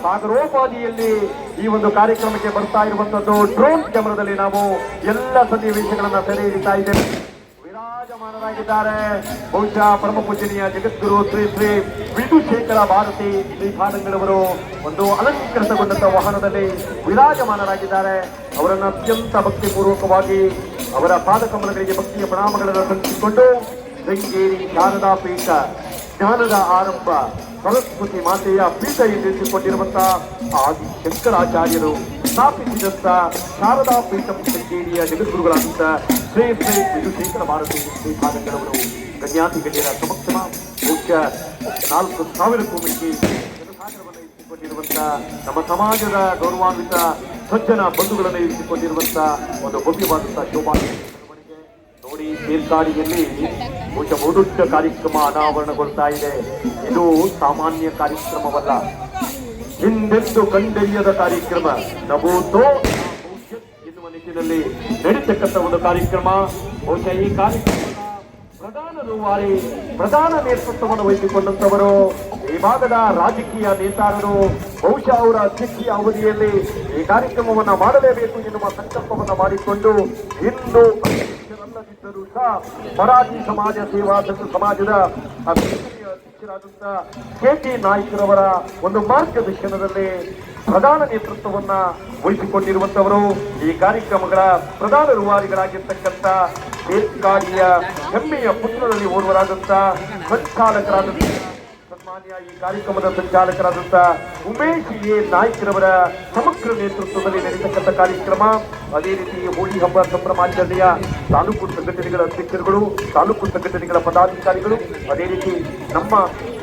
ಸಾಗರೋಪಾದಿಯಲ್ಲಿ ಈ ಒಂದು ಕಾರ್ಯಕ್ರಮಕ್ಕೆ ಬರ್ತಾ ಇರುವಂತದ್ದು ಡ್ರೋನ್ ಕ್ಯಾಮರಾದಲ್ಲಿ ನಾವು ಎಲ್ಲ ಸನ್ನಿವೇಶಗಳನ್ನ ಸೆರೆ ಹಿಡಿತಾ ಇದ್ದೇವೆ. ವಿರಾಜಮಾನರಾಗಿದ್ದಾರೆ ಬಹುಶಃ ಪರಮ ಪೂಜನೀಯ ಜಗದ್ಗುರು ಶ್ರೀ ಶ್ರೀ ವಿಧುಶೇಖರ ಭಾರತಿ ಶ್ರೀಪಾದಂಗಳವರು ಒಂದು ಅಲಂಕೃತಗೊಂಡಂತ ವಾಹನದಲ್ಲಿ ವಿರಾಜಮಾನರಾಗಿದ್ದಾರೆ. ಅವರನ್ನು ಅತ್ಯಂತ ಭಕ್ತಿಪೂರ್ವಕವಾಗಿ ಅವರ ಪಾದಕಮಲಗಳಿಗೆ ಭಕ್ತಿಯ ಪ್ರಣಾಮಗಳನ್ನು ಸಲ್ಲಿಸಿಕೊಂಡು ಶೃಂಗೇರಿ ಶಾರದಾ ಪೀಠ ಜ್ಞಾನದ ಆರಂಭ ಸರಸ್ವತಿ ಮಾತೆಯ ಪೀಠ ಎನ್ನಿಸಿಕೊಂಡಿರುವಂತಹ ಆದಿ ಶಂಕರಾಚಾರ್ಯರು ಸ್ಥಾಪಿಸಿದಂತ ಶಾರದಾ ಪೀಠ ಶೃಂಗೇರಿಯ ಜಗದ್ಗುರುಗಳಾದಂಥ ಶ್ರೀ ಶ್ರೀ ವಿಧುಶೇಖರ ಭಾರತಿ ಶ್ರೀಪಾದಂಗಳವರು ಗಣ್ಯಾತಿ ಗಣ್ಯರ ಸಮಕ್ಷಮ ಬಹುಶಃ 4,000ಕ್ಕೂ ಮಿಕ್ಕಿ ಜನಸಾಗರವನ್ನು ಇರಿಸಿಕೊಂಡಿರುವಂತಹ ನಮ್ಮ ಸಮಾಜದ ಗೌರವಾನ್ವಿತ ಸಜ್ಜನ ಬಂಧುಗಳನ್ನು ಇರಿಸಿಕೊಂಡಿರುವಂತಹ ಒಂದು ಭವ್ಯವಾದಂತಹ ಶೋಭಾ ನೋಡಿ. ಬೇರ್ಕಾಡಿಯಲ್ಲಿ ಬಹುಶಃ ಬಹುದೊಡ್ಡ ಕಾರ್ಯಕ್ರಮ ಅನಾವರಣಗೊಳ್ತಾ ಇದೆ. ಇದು ಸಾಮಾನ್ಯ ಕಾರ್ಯಕ್ರಮವಲ್ಲ, ಹಿಂದೆಂದು ಕಂಡರಿಯದ ಕಾರ್ಯಕ್ರಮ. ನಭೂತೋ ಎನ್ನುವ ನಿಟ್ಟಿನಲ್ಲಿ ನಡೀತಕ್ಕಂಥ ಒಂದು ಕಾರ್ಯಕ್ರಮ. ಬಹುಶಃ ಈ ಕಾರ್ಯಕ್ರಮದ ಪ್ರಧಾನ ರೂವಾರಿ ಪ್ರಧಾನ ನೇತೃತ್ವವನ್ನು ವಹಿಸಿಕೊಂಡಂತವರು ಈ ಭಾಗದ ರಾಜಕೀಯ ನೇತಾರರು. ಬಹುಶಃ ಅವರ ಅಧ್ಯಕ್ಷೀಯ ಅವಧಿಯಲ್ಲಿ ಈ ಕಾರ್ಯಕ್ರಮವನ್ನ ಮಾಡಲೇಬೇಕು ಎನ್ನುವ ಸಂಕಲ್ಪವನ್ನು ಮಾಡಿಕೊಂಡು ಇಂದು ಅಲ್ಲದಿದ್ದರೂ ಸಹ ಮರಾಠಿ ಸಮಾಜ ಸೇವಾ ಸಂಘ ಸಮಾಜದ ಅಧ್ಯಕ್ಷರಾದಂಥ KT ನಾಯ್ಕರವರ ಒಂದು ಮಾರ್ಗದರ್ಶನದಲ್ಲಿ ಪ್ರಧಾನ ನೇತೃತ್ವವನ್ನ ವಹಿಸಿಕೊಂಡಿರುವಂತವರು ಈ ಕಾರ್ಯಕ್ರಮಗಳ ಪ್ರಧಾನ ರೂವಾರಿಗಳಾಗಿರ್ತಕ್ಕಂಥ ಬೇರ್ಕಾಡಿಯ ಹೆಮ್ಮೆಯ ಪುತ್ರರಲ್ಲಿ ಓರ್ವರಾದಂಥ ಸಂಚಾಲಕರಾದಂಥ ಸನ್ಮಾನ್ಯ ಈ ಕಾರ್ಯಕ್ರಮದ ಸಂಚಾಲಕರಾದಂಥ ಉಮೇಶ್ ಎ ನಾಯ್ಕರವರ ಸಮಗ್ರ ನೇತೃತ್ವದಲ್ಲಿ ನಡೆಯತಕ್ಕಂಥ ಕಾರ್ಯಕ್ರಮ. ಅದೇ ರೀತಿ ಹೋಳಿ ಹಬ್ಬ ಸಂಭ್ರಮಾಚರಣೆಯ ತಾಲೂಕು ಸಂಘಟನೆಗಳ ಅಧ್ಯಕ್ಷರುಗಳು, ತಾಲೂಕು ಸಂಘಟನೆಗಳ ಪದಾಧಿಕಾರಿಗಳು, ಅದೇ ರೀತಿ ನಮ್ಮ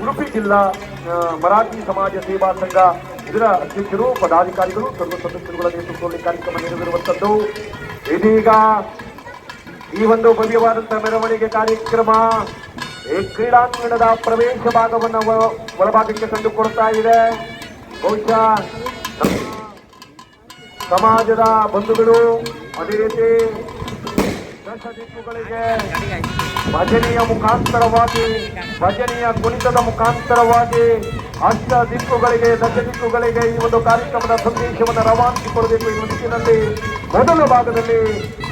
ಉಡುಪಿ ಜಿಲ್ಲಾ ಮರಾಠಿ ಸಮಾಜ ಸೇವಾ ಸಂಘ ಇದರ ಅಧ್ಯಕ್ಷರು, ಪದಾಧಿಕಾರಿಗಳು, ಸರ್ವ ಸದಸ್ಯರುಗಳ ನೇತೃತ್ವದಲ್ಲಿ ಕಾರ್ಯಕ್ರಮ ನೆರವೇರುವಂಥದ್ದು. ಇದೀಗ ಈ ಒಂದು ಭವ್ಯವಾದಂತಹ ಮೆರವಣಿಗೆ ಕಾರ್ಯಕ್ರಮ ಈ ಕ್ರೀಡಾಂಗಣದ ಪ್ರವೇಶ ಭಾಗವನ್ನು ಒಳಭಾಗಕ್ಕೆ ತಂದುಕೊಡ್ತಾ ಇದೆ. ಬಹುಶಃ ಸಮಾಜದ ಬಂಧುಗಳು ಅದೇ ರೀತಿ ದಶ ದಿಕ್ಕುಗಳಿಗೆ ಭಜನೆಯ ಮುಖಾಂತರವಾಗಿ, ಭಜನೆಯ ಕುಣಿತದ ಮುಖಾಂತರವಾಗಿ ಅಷ್ಟ ದಿಕ್ಕುಗಳಿಗೆ, ದಶ ದಿಕ್ಕುಗಳಿಗೆ ಈ ಒಂದು ಕಾರ್ಯಕ್ರಮದ ಸಂದೇಶವನ್ನು ರವಾನಿಸಿಕೊಡಬೇಕು ಎನ್ನುವ ನಿಟ್ಟಿನಲ್ಲಿ ಮೊದಲ ಭಾಗದಲ್ಲಿ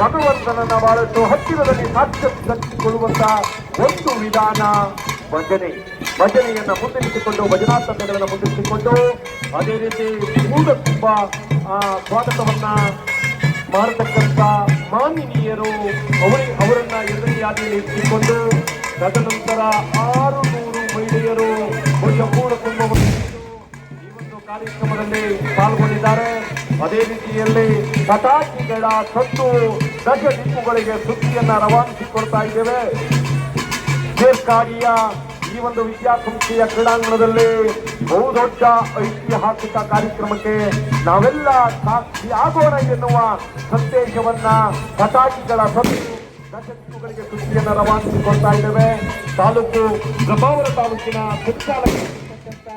ಭಗವಂತನನ್ನ ಬಹಳಷ್ಟು ಹತ್ತಿರದಲ್ಲಿ ಸಾಕ್ಷಾತ್ಕರಿಸಿಕೊಳ್ಳುವಂತ ಒಂದು ವಿಧಾನ ಭಜನೆ. ಭಜನೆಯನ್ನ ಮುಂದಿರಿಸಿಕೊಂಡು, ಭಜನಾ ತಂಡಗಳನ್ನು ಮುಂದಿರಿಸಿಕೊಂಡು, ಅದೇ ರೀತಿ ಊಟ ತುಂಬ ಸ್ವಾಗತವನ್ನ ಮಾಡತಕ್ಕಂಥ ಮಾನವೀಯರು ಅವರನ್ನ ಎದುರಿಯಾದಿಯಲ್ಲಿ ಇರಿಸಿಕೊಂಡು, ತದನಂತರ 600 ಮಹಿಳೆಯರು ಪೂರ್ಣ ಕುಂಭವನ್ನು ಈ ಒಂದು ಕಾರ್ಯಕ್ರಮದಲ್ಲಿ ಪಾಲ್ಗೊಂಡಿದ್ದಾರೆ. ಅದೇ ರೀತಿಯಲ್ಲಿ ಪಟಾಕಿಗಳ ಸತ್ತು ದಶ ದಿಕ್ಕುಗಳಿಗೆ ಸುದ್ದಿಯನ್ನ ರವಾನಿಸಿಕೊಡ್ತಾ ಇದ್ದೇವೆ. ಬೇರ್ಕಾಡಿಯ ಈ ಒಂದು ವಿದ್ಯಾಸಂಸ್ಥೆಯ ಕ್ರೀಡಾಂಗಣದಲ್ಲಿ ಬಹುದೊಡ್ಡ ಐತಿಹಾಸಿಕ ಕಾರ್ಯಕ್ರಮಕ್ಕೆ ನಾವೆಲ್ಲ ಸಾಕ್ಷಿ ಆಗೋಣ ಎನ್ನುವ ಸಂದೇಶವನ್ನ ಪಟಾಕಿಗಳ ಸತ್ತು ದಶ ದಿಕ್ಕುಗಳಿಗೆ ಸುದ್ದಿಯನ್ನ ರವಾನಿಸಿಕೊಡ್ತಾ ಇದ್ದೇವೆ. ತಾಲೂಕು ಬ್ರಹ್ಮಾವರ ತಾಲೂಕಿನ ಸಂಚಾಲಕರಾಗಿರ್ತಕ್ಕಂಥ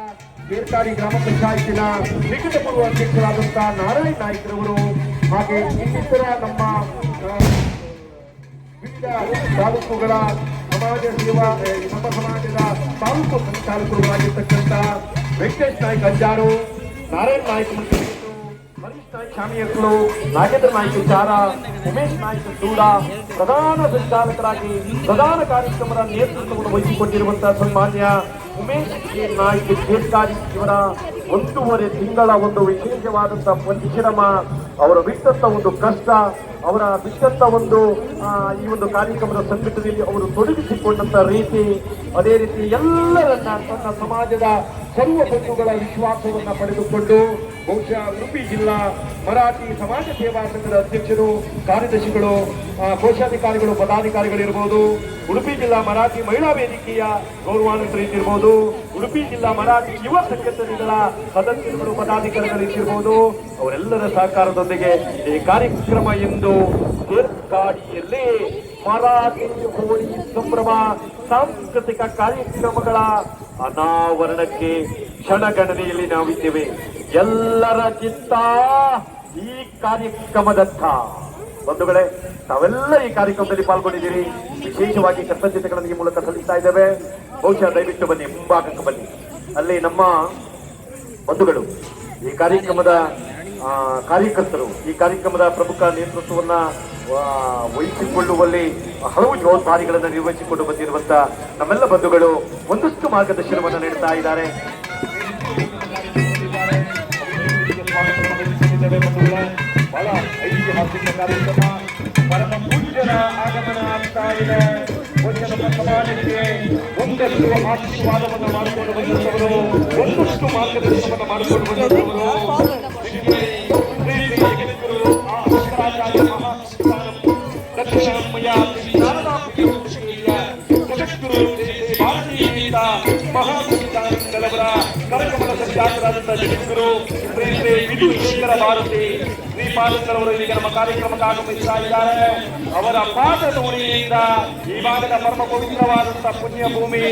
ಬೇರ್ಕಾಡಿ ಗ್ರಾಮ ಪಂಚಾಯತಿನ ನಿಕಟಪೂರ್ವ ಅಧ್ಯಕ್ಷರಾದಂಥ ನಾರಾಯಣ್ ನಾಯ್ಕರವರು, ಹಾಗೆ ಇನ್ನಿತರ ನಮ್ಮ ವಿವಿಧ ತಾಲೂಕುಗಳ ಸಮಾಜ ಸೇವಾ ನಮ್ಮ ಸಮಾಜದ ತಾಲೂಕು ಸಂಚಾಲಕರಾಗಿರ್ತಕ್ಕಂಥ ವೆಂಕಟೇಶ್ ನಾಯ್ಕ ಅಜ್ಜಾರು, ನಾರಾಯಣ್ ನಾಯ್ಕ ಹರೀಶ್ ನಾಯ್ಕ ಶಾಮಿಯರ್ಗಳು, ನಾಗೇಂದ್ರ ನಾಯ್ಕ ಚಾರ, ಉಮೇಶ್ ನಾಯ್ಕ ಸೂಡ ಪ್ರಧಾನ ಸಂಚಾಲಕರಾಗಿ ಪ್ರಧಾನ ಕಾರ್ಯಕ್ರಮದ ನೇತೃತ್ವವನ್ನು ವಹಿಸಿಕೊಂಡಿರುವಂತಹ ಸನ್ಮಾನ್ಯ ಉಮೇಶ್ ಎ ನಾಯ್ಕ ಬೇರ್ಕಾಡಿ ಇವರ 1.5 ತಿಂಗಳ ಒಂದು ವಿಶೇಷವಾದಂತಹ ಪರಿಶ್ರಮ, ಅವರ ಬಿಟ್ಟಂತ ಒಂದು ಕಷ್ಟ, ಅವರ ಬಿಟ್ಟಂತ ಒಂದು ಈ ಒಂದು ಕಾರ್ಯಕ್ರಮದ ಸಂಘಟನೆಯಲ್ಲಿ ಅವರು ತೊಡಗಿಸಿಕೊಂಡಂತ ರೀತಿ, ಅದೇ ರೀತಿ ಎಲ್ಲರನ್ನ ತನ್ನ ಸಮಾಜದ ಸರ್ವ ಬಂಧುಗಳ ವಿಶ್ವಾಸವನ್ನ ಪಡೆದುಕೊಂಡು ಬಹುಶಃ ಉಡುಪಿ ಜಿಲ್ಲಾ ಮರಾಠಿ ಸಮಾಜ ಸೇವಾ ಸಂಘದ ಅಧ್ಯಕ್ಷರು, ಕಾರ್ಯದರ್ಶಿಗಳು, ಕೋಶಾಧಿಕಾರಿಗಳು, ಪದಾಧಿಕಾರಿಗಳಿರ್ಬೋದು, ಉಡುಪಿ ಜಿಲ್ಲಾ ಮರಾಠಿ ಮಹಿಳಾ ವೇದಿಕೆಯ ಗೌರವಾನ್ವಿತರಿದ್ದಿರ್ಬೋದು, ಉಡುಪಿ ಜಿಲ್ಲಾ ಮರಾಠಿ ಯುವ ಸಂಘಟನೆಗಳ ಸದಸ್ಯರುಗಳು, ಪದಾಧಿಕಾರಿಗಳಿರ್ಬೋದು, ಅವರೆಲ್ಲರ ಸಹಕಾರದೊಂದಿಗೆ ಈ ಕಾರ್ಯಕ್ರಮ ಎಂದು ಬೇರ್ಕಾಡಿಯಲ್ಲಿ ಮರಾಠಿ ಹೋಳಿ ಸಂಭ್ರಮ ಸಾಂಸ್ಕೃತಿಕ ಕಾರ್ಯಕ್ರಮಗಳ ಅನಾವರಣಕ್ಕೆ ಕ್ಷಣಗಣನೆಯಲ್ಲಿ ನಾವಿದ್ದೇವೆ. ಎಲ್ಲರ ಚಿತ್ತ ಈ ಕಾರ್ಯಕ್ರಮದತ್ತ. ಬಂಧುಗಳೇ, ತಾವೆಲ್ಲ ಈ ಕಾರ್ಯಕ್ರಮದಲ್ಲಿ ಪಾಲ್ಗೊಂಡಿದ್ದೀರಿ. ವಿಶೇಷವಾಗಿ ಕೃತಜ್ಞತೆಗಳನ್ನು ಈ ಮೂಲಕ ಸಲ್ಲಿಸ್ತಾ ಇದ್ದೇವೆ. ಬಹುಶಃ ದಯವಿಟ್ಟು ಬನ್ನಿ, ಮುಂಭಾಗಕ್ಕೆ ಬನ್ನಿ. ಅಲ್ಲಿ ನಮ್ಮ ಬಂಧುಗಳು, ಈ ಕಾರ್ಯಕ್ರಮದ ಕಾರ್ಯಕರ್ತರು, ಈ ಕಾರ್ಯಕ್ರಮದ ಪ್ರಮುಖ ನೇತೃತ್ವವನ್ನ ವಹಿಸಿಕೊಳ್ಳುವಲ್ಲಿ ಹಲವು ಜವಾಬ್ದಾರಿಗಳನ್ನು ನಿರ್ವಹಿಸಿಕೊಂಡು ಬಂದಿರುವಂತಹ ನಮ್ಮೆಲ್ಲ ಬಂಧುಗಳು ಒಂದಷ್ಟು ಮಾರ್ಗದರ್ಶನವನ್ನು ನೀಡುತ್ತಾ ಇದ್ದಾರೆ. ಬಹಳ ಐತಿಹಾಸಿಕ ಕಾರ್ಯಕ್ರಮ, ಪರಮ ಪೂಜ್ಯರ ಆಗಮನ ಆಗ್ತಾ ಇದೆ. ಸಮಾಜಕ್ಕೆ ಒಂದಷ್ಟು ಆಶೀರ್ವಾದವನ್ನು ಮಾಡಿಕೊಂಡು ಬಂದಂತವರು, ಒಂದಷ್ಟು ಮಾರ್ಗದರ್ಶನವನ್ನು ಮಾಡಿಕೊಂಡು ಬಂದಂತವರು ಕಾರ್ಯಕ್ರಮದ ಸಂಚಾಲಕರಾದಂತಹ ಜಗದ್ಗುರು ಶ್ರೀ ಶ್ರೀ ವಿಧುಶೇಖರ ಭಾರತಿ ಶ್ರೀಪಾದಂಗಳವರು ಈಗ ನಮ್ಮ ಕಾರ್ಯಕ್ರಮಕ್ಕೆ ಆಗಮಿಸ್ತಾ ಇದ್ದಾರೆ. ಅವರ ಪಾದ ಧೂಳಿಯಿಂದ ಈ ಭಾಗದ ಪರಮ ಪವಿತ್ರವಾದಂತಹ ಪುಣ್ಯ ಭೂಮಿ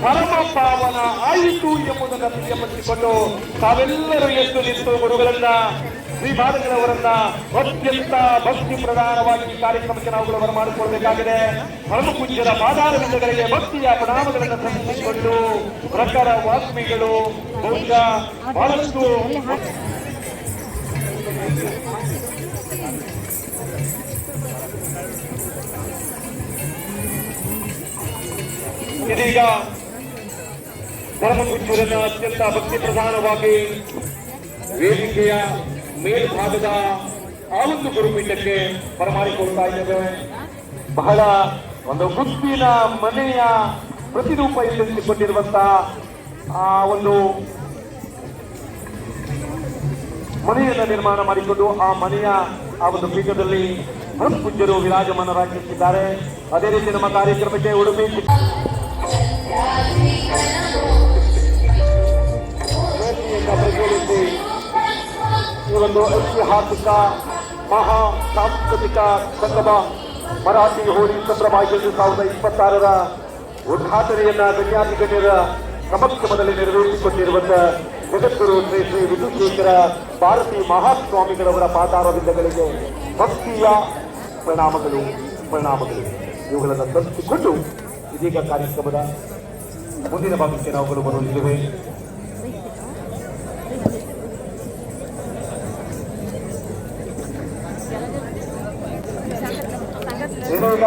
ಪರಮ ಪಾವನ ಆಯಿತು ಎಂಬುದನ್ನು ತಿಳಿಯಪಡಿಸಿಕೊಂಡು ತಾವೆಲ್ಲರೂ ಎದ್ದು ನಿಂತು ಗುರುಗಳನ್ನ ಶ್ರೀಪಾದಂಗಳವರನ್ನ ಅತ್ಯಂತ ಭಕ್ತಿ ಪ್ರಧಾನವಾಗಿ ಈ ಕಾರ್ಯಕ್ರಮಕ್ಕೆ ನಾವುಗಳು ಬರಮಾಡಿಕೊಳ್ಳಬೇಕಾಗಿದೆ. ಪರಮ ಪೂಜ್ಯರ ಪಾದಾರವಿಂದಗಳಿಗೆ ಭಕ್ತಿಯ ಪ್ರಣಾಮಗಳನ್ನು ಸಲ್ಲಿಸಿಕೊಂಡು ಪ್ರಖರ ವಾಗ್ಮಿಗಳು ಬಹುಶಃ ಬಹಳಷ್ಟು ಇದೀಗ ಪರಮಪೂಜ್ಯರನ್ನ ಅತ್ಯಂತ ಭಕ್ತಿ ಪ್ರಧಾನವಾಗಿ ವೇದಿಕೆಯ ಮೇಲ್ಭಾಗದ ಆ ಒಂದು ಗುರುಪೀಠಕ್ಕೆ ಬರಮಾಡಿಕೊಳ್ತಾ ಇದ್ದೇವೆ. ಬಹಳ ಒಂದು ಮುತ್ತಿನ ಮನೆಯ ಪ್ರತಿರೂಪ ಎನ್ನಿಸಿಕೊಂಡಿರುವಂತಹ ಆ ಒಂದು ಮನೆಯನ್ನು ನಿರ್ಮಾಣ ಮಾಡಿಕೊಂಡು ಆ ಮನೆಯ ಆ ಒಂದು ಪೀಠದಲ್ಲಿ ಪರಮಪೂಜ್ಯರು ವಿರಾಜಮಾನರಾಗಿದ್ದಾರೆ. ಅದೇ ರೀತಿ ನಮ್ಮ ಕಾರ್ಯಕ್ರಮಕ್ಕೆ ಉಡುಪಿ ಪ್ರಜ್ವಲಿಸಿ ಈ ಒಂದು ಐತಿಹಾಸಿಕ ಮಹಾ ಸಾಂಸ್ಕೃತಿಕ ಸಂಗಮ ಮರಾಠಿ ಹೋಳಿ ಸಂಭ್ರಮ 2026ರ ಉದ್ಘಾಟನೆಯನ್ನ ಗಣ್ಯಾತಿಗಣ್ಯರ ಸಮಕ್ಷಮದಲ್ಲಿ ನೆರವೇರಿಸಿಕೊಂಡಿರುವಂತಹ ಜಗದ್ಗುರು ಶ್ರೀ ಶ್ರೀ ವಿಧುಶೇಖರ ಭಾರತಿ ಮಹಾಸ್ವಾಮಿಗಳವರ ಪಾದಾರವಿಂದಗಳಿಗೆ ಭಕ್ತಿಯ ಪರಿಣಾಮಗಳು ಇವುಗಳನ್ನು ತರಿಸಿಕೊಂಡು ಇದೀಗ ಕಾರ್ಯಕ್ರಮದ ಮುಂದಿನ ಭಾಗಕ್ಕೆ ನಾವುಗಳು ಬರುತ್ತಿದ್ದೇವೆ. ಇದೀಗ